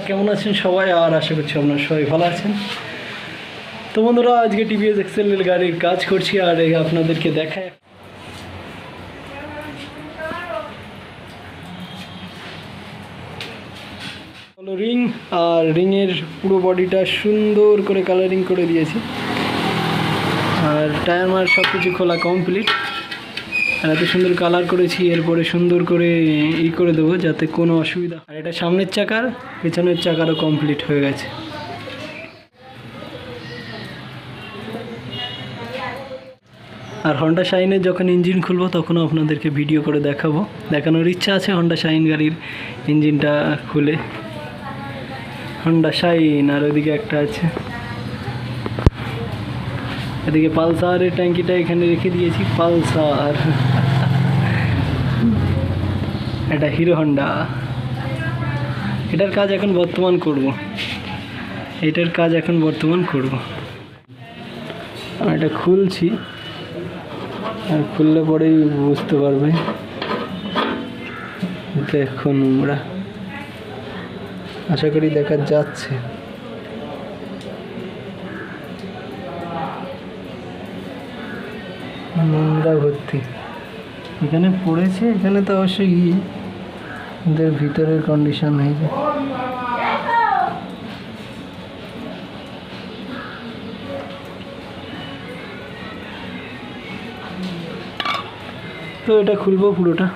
কেমন আছেন সবাই? আর আশা করছি আপনারা সবাই ভালো আছেন। তো বন্ধুরা, আজকে টিভিএস এক্সেলের গাড়ির কাজ করছি আর আপনাদেরকে দেখায়। রিং আর রিংয়ের পুরো বডিটা সুন্দর করে কালারিং করে দিয়েছি, আর টায়ার মার সব কিছু খোলা কমপ্লিট। আর এত সুন্দর কালার করেছি, এরপরে সুন্দর করে করে দেবো যাতে কোনো অসুবিধা। আর এটা সামনের চাকার, পেছনের চাকারও কমপ্লিট হয়ে গেছে। আর হন্ডা শাইনের যখন ইঞ্জিন খুলবো তখনও আপনাদেরকে ভিডিও করে দেখানোর ইচ্ছা আছে। হন্ডা শাইন গাড়ির ইঞ্জিনটা খুলে, হন্ডা শাইন। আর ওইদিকে একটা আছে, এদিকে পালসারের ট্যাঙ্কিটা এখানে রেখে দিয়েছি। পালসার এটা হিরো হন্ডা। এটার কাজ এখন বর্তমান করব। আমি এটা খুলছি, আর খুললে পরেই বুঝতে পারবে। দেখুন, আমরা আশা করি দেখা যাচ্ছে। নোংরা ভর্তি এখানে পড়েছে। এখানে তো অবশ্যই এদের ভিতরের কন্ডিশন হয়েছে। তো এটা খুলবো পুরোটা।